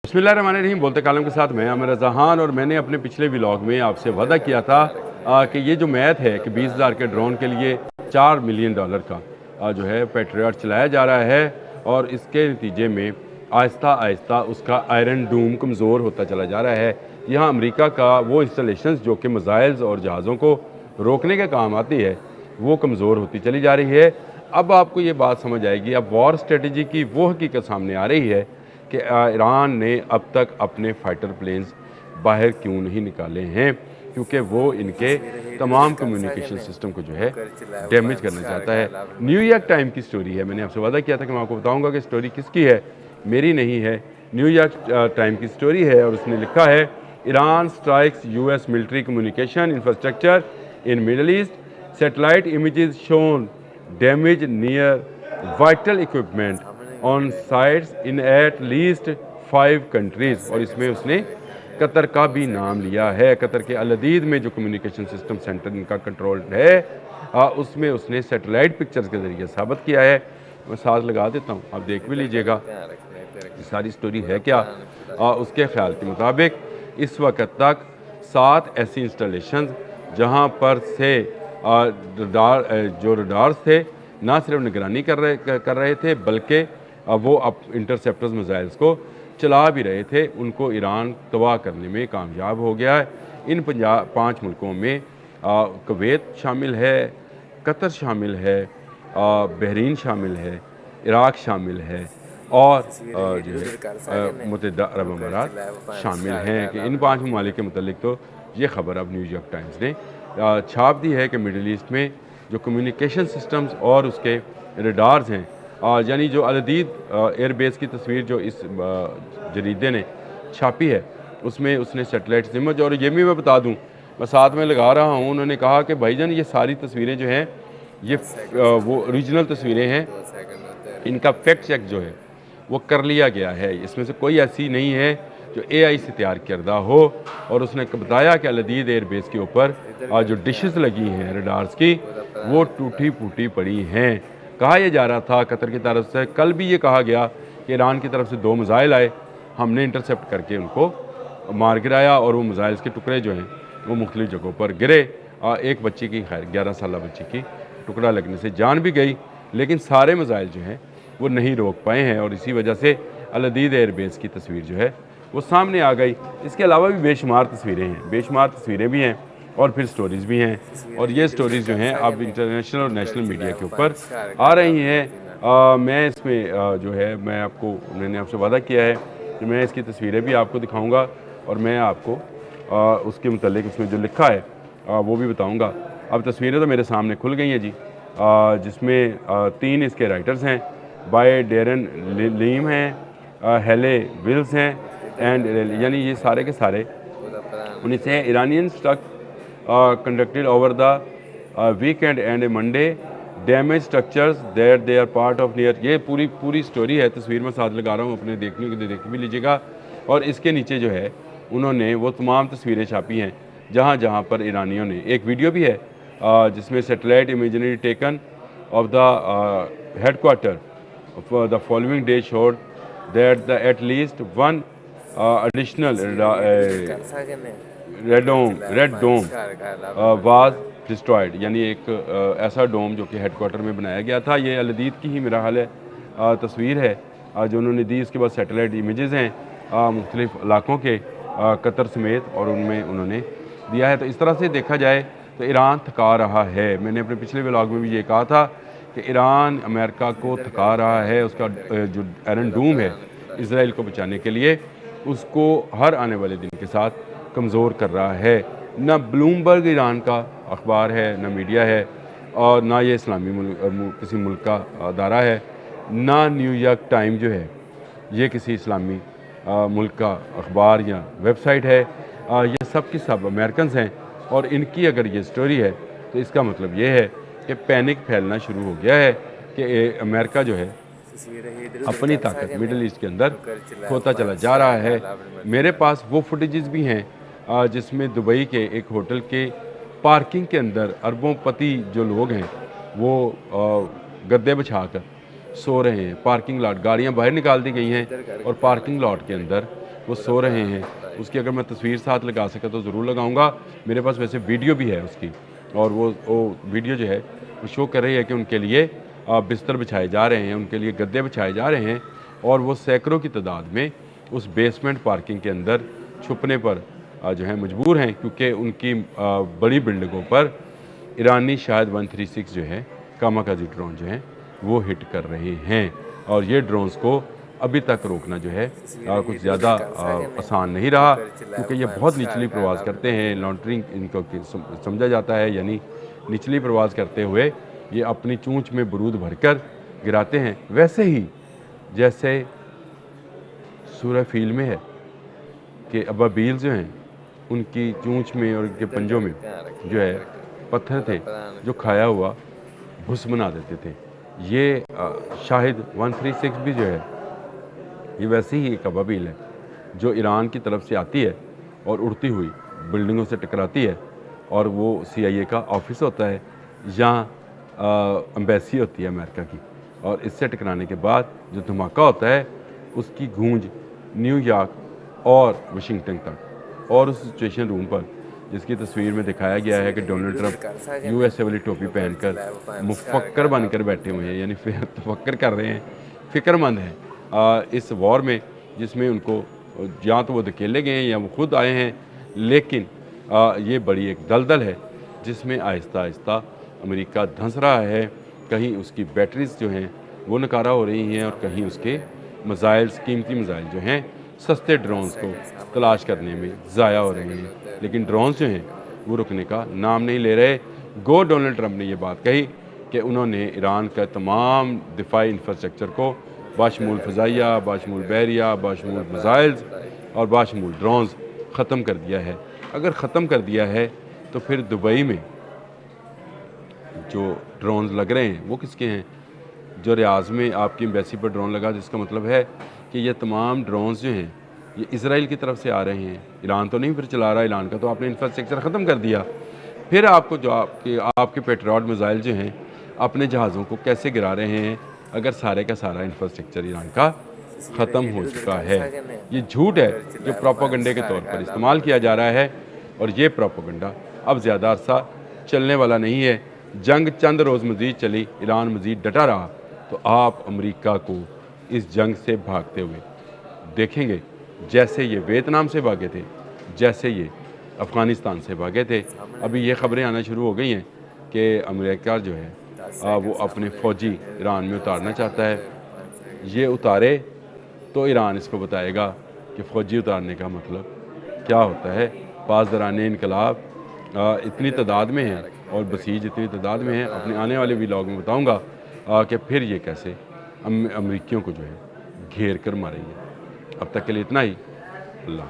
बिस्मिल्लाहिर्रहमानिर्रहीम। बोलते कालम के साथ मैं आमिर जहान। और मैंने अपने पिछले व्लॉग में आपसे वादा किया था कि ये जो मैथ है कि 20,000 के ड्रोन के लिए $4 मिलियन का जो है पैट्रियट चलाया जा रहा है, और इसके नतीजे में आहिस्ता आहिस्ता उसका आयरन डूम कमज़ोर होता चला जा रहा है। यहाँ अमेरिका का वो इंस्टॉलेशंस जो कि मिसाइल्स और जहाज़ों को रोकने के काम आती है, वो कमज़ोर होती चली जा रही है। अब आपको ये बात समझ आएगी, अब वॉर स्ट्रेटजी की वो हकीकत सामने आ रही है कि ईरान ने अब तक अपने फाइटर प्लेन्स बाहर क्यों नहीं निकाले हैं, क्योंकि वो इनके तमाम कम्युनिकेशन सिस्टम को जो है डैमेज करना चाहता है। न्यूयॉर्क टाइम की स्टोरी है, मैंने आपसे वादा किया था कि मैं आपको बताऊंगा कि स्टोरी किसकी है, मेरी नहीं है, न्यूयॉर्क टाइम की स्टोरी है। और उसने लिखा है, Iran strikes US military communication infrastructure in middle east, satellite images shown damage near vital equipment on sites in at least 5 countries. और इसमें उसने कतर का भी नाम लिया है। कतर के अल-अदीद में जो कम्युनिकेशन सिस्टम सेंटर इनका कंट्रोल है, उसमें उसने सैटेलाइट पिक्चर्स के ज़रिए साबित किया है। मैं साथ लगा देता हूँ, आप देख भी लीजिएगा सारी स्टोरी है क्या। उसके ख्याल के मुताबिक इस वक्त तक 7 ऐसी इंस्टॉलेशन जहाँ पर से जो रडार्स थे ना सिर्फ निगरानी कर रहे थे, बल्कि वो अब इंटरसेप्टर्स मिसाइल्स को चला भी रहे थे, उनको ईरान तबाह करने में कामयाब हो गया है। इन 5 मुल्कों में कुवैत शामिल है, कतर शामिल है, बहरीन शामिल है, इराक शामिल है, और जो है मुत्तहिदा अरब अमारात शामिल हैं। कि इन 5 ममालिक के मतलब तो ये ख़बर अब न्यूयॉर्क टाइम्स ने छाप दी है कि मिडल ईस्ट में जो कम्युनिकेशन सिस्टम्स और उसके रडार्स हैं, यानी जो अल-अदीद एयरबेस की तस्वीर जो इस जरीदे ने छापी है, उसमें उसने सैटेलाइट इमेज, और ये भी मैं बता दूं, मैं साथ में लगा रहा हूं, उन्होंने कहा कि भाईजान ये सारी तस्वीरें जो हैं ये वो ओरिजिनल तस्वीरें हैं, इनका फैक्ट चेक जो है वो कर लिया गया है, इसमें से कोई ऐसी नहीं है जो AI से तैयार करदा हो। और उसने बताया कि अल-अदीद एयरबेस के ऊपर जो डिशेस लगी हैं रडार्स की, वो टूटी फूटी पड़ी हैं। कहा यह जा रहा था कतर की तरफ से, कल भी ये कहा गया कि ईरान की तरफ से 2 मिसाइल आए, हमने इंटरसेप्ट करके उनको मार गिराया, और वो मिसाइल्स के टुकड़े जो हैं वो मुख्तलिफ जगहों पर गिरे। एक बच्ची की, खैर 11 साल बच्ची की टुकड़ा लगने से जान भी गई, लेकिन सारे मिसाइल जो हैं वो नहीं रोक पाए हैं, और इसी वजह से अल-अदीद एयरबेस की तस्वीर जो है वो सामने आ गई। इसके अलावा भी बेशुमार तस्वीरें हैं, बेशुमार तस्वीरें भी हैं, और फिर स्टोरीज़ भी हैं, और ये स्टोरीज़ जो हैं अब इंटरनेशनल और नेशनल मीडिया के ऊपर आ रही हैं। मैं इसमें जो है मैंने आपसे वादा किया है कि मैं इसकी तस्वीरें भी आपको दिखाऊंगा, और मैं आपको उसके मुतालिक उसमें जो लिखा है वो भी बताऊंगा। अब तस्वीरें तो मेरे सामने खुल गई हैं जी, जिसमें 3 इसके राइटर्स हैं, बाय डेरन लीम हैं, हेले विल्स हैं, एंड यानी ये सारे के सारे 19 से Iranian struck conducted over the weekend and Monday damaged structures that they are part of near. ये पूरी स्टोरी है, तस्वीर में साथ लगा रहा हूँ, अपने देखने के लिए देख भी लीजिएगा। और इसके नीचे जो है उन्होंने वो तमाम तस्वीरें छापी हैं जहाँ जहाँ पर ईरानियों ने, एक वीडियो भी है जिसमें satellite imagery taken of the headquarter the following day showed that the at least 1 additional red dome was destroyed. यानी एक ऐसा डोम जो कि हेडक्वार्टर में बनाया गया था। ये अल-अदीद की ही मेरा हाल है तस्वीर है जो उन्होंने दी। इसके बाद सैटेलाइट इमेजेस हैं मुख्तलिफ इलाकों के कतर समेत, और उनमें उन्होंने दिया है। तो इस तरह से देखा जाए तो ईरान थका रहा है। मैंने अपने पिछले व्लॉग में भी ये कहा था कि ईरान अमेरिका को थका रहा है, उसका जो आयरन डूम है इसराइल को बचाने के लिए, उसको हर आने वाले दिन के साथ कमज़ोर कर रहा है। ना ब्लूमबर्ग ईरान का अखबार है, ना मीडिया है, और ना ये इस्लामी किसी मुल्क का अदारा है, ना न्यूयॉर्क टाइम जो है ये किसी इस्लामी मुल्क का अखबार या वेबसाइट है। ये सब की सब अमेरिकन हैं, और इनकी अगर ये स्टोरी है तो इसका मतलब ये है कि पैनिक फैलना शुरू हो गया है कि अमेरिका जो है अपनी ताकत मिडल ईस्ट के अंदर खोता चला जा रहा है। मेरे पास वो फुटेजेस भी हैं जिसमें दुबई के एक होटल के पार्किंग के अंदर अरबोंपति जो लोग हैं वो गद्दे बिछाकर सो रहे हैं। पार्किंग लॉट, गाड़ियां बाहर निकाल दी गई हैं, और पार्किंग लॉट के अंदर वो सो रहे हैं। उसकी अगर मैं तस्वीर साथ लगा सका तो ज़रूर लगाऊंगा। मेरे पास वैसे वीडियो भी है उसकी, और वो वीडियो जो है वो शो कर रही है कि उनके लिए बिस्तर बिछाए जा रहे हैं, उनके लिए गद्दे बिछाए जा रहे हैं, और वो सैकड़ों की तादाद में उस बेसमेंट पार्किंग के अंदर छुपने पर जो है मजबूर हैं, क्योंकि उनकी बड़ी बिल्डिंगों पर ईरानी शायद 136 जो है कामाकाजी ड्रोन जो हैं वो हिट कर रहे हैं। और ये ड्रोन्स को अभी तक रोकना जो है कुछ ज़्यादा आसान नहीं रहा, क्योंकि ये बहुत निचली प्रवास करते हैं। लॉन्ड्रिंग इनको समझा जाता है, यानी निचली प्रवास करते हुए ये अपनी चूंच में बरूद भरकर गिराते हैं। वैसे ही जैसे सूरह फील में है कि अबाबील जो हैं उनकी चूंच में और उनके पंजों में जो है पत्थर थे जो खाया हुआ भुस बना देते थे। ये शाहिद 136 भी जो है ये वैसे ही एक अबाबील है जो ईरान की तरफ से आती है और उड़ती हुई बिल्डिंगों से टकराती है, और वो CIA का ऑफिस होता है या एम्बेसी होती है अमेरिका की, और इससे टकराने के बाद जो धमाका होता है उसकी गूंज न्यूयॉर्क और वाशिंगटन तक, और उस सिचुएशन रूम पर जिसकी तस्वीर में दिखाया गया है कि डोनाल्ड ट्रंप USA वाली टोपी पहनकर मुफक्कर बनकर बैठे हुए हैं, यानी तफक्कर कर रहे हैं, फ़िक्रमंद हैं इस वॉर में, जिसमें उनको या तो वो धकेले गए हैं या वो खुद आए हैं। लेकिन ये बड़ी एक दलदल है जिसमें आहिस्ता आहिस्ता अमेरिका धंस रहा है। कहीं उसकी बैटरीज जो हैं वो नकारा हो रही हैं, और कहीं उसके मिसाइल्स, कीमती मिसाइल जो हैं सस्ते ड्रोन्स को तलाश करने में ज़ाया हो रहे हैं। लेकिन ड्रोन्स जो हैं वो रुकने का नाम नहीं ले रहे। गो डोनाल्ड ट्रंप ने ये बात कही कि उन्होंने ईरान का तमाम दिफाई इंफ्रास्ट्रक्चर को बाशमूल फ़ज़ाइया, बाशमूल बहरिया, बाशमूल मिसाइल्स और बाशमूल ड्रोन्स ख़त्म कर दिया है। अगर ख़त्म कर दिया है तो फिर दुबई में जो ड्रोन्स लग रहे हैं वो किसके हैं? जो रियाज़ में आपकी एम्बेसी पर ड्रोन लगा, जिसका मतलब है कि ये तमाम ड्रोन्स जो हैं ये इसराइल की तरफ से आ रहे हैं। ईरान तो नहीं फिर चला रहा, ईरान का तो आपने इंफ्रास्ट्रक्चर ख़त्म कर दिया। फिर आपको जो आपके पेट्रियट मिसाइल जो हैं अपने जहाज़ों को कैसे गिरा रहे हैं, अगर सारे का सारा इंफ्रास्ट्रक्चर ईरान का ख़त्म हो चुका है? ये झूठ है जो प्रोपेगेंडे के तौर पर इस्तेमाल किया जा रहा है, और ये प्रोपेगेंडा अब ज़्यादा अरसा चलने वाला नहीं है। जंग चंद रोज़ मज़ीद चली, ईरान मज़ीद डटा रहा, तो आप अमेरिका को इस जंग से भागते हुए देखेंगे, जैसे ये वियतनाम से भागे थे, जैसे ये अफ़गानिस्तान से भागे थे। अभी ये ख़बरें आना शुरू हो गई हैं कि अमेरिका जो है वो अपने फ़ौजी ईरान में उतारना चाहता है। ये उतारे तो ईरान इसको बताएगा कि फ़ौजी उतारने का मतलब क्या होता है। पासदाराने इनकलाब इतनी तादाद में हैं और बसीज इतनी तादाद में हैं, अपने आने वाले व्लॉग में बताऊँगा कि फिर ये कैसे अमेरिकियों को जो है घेर कर मारेंगे। अब तक के लिए इतना ही। अल्लाह।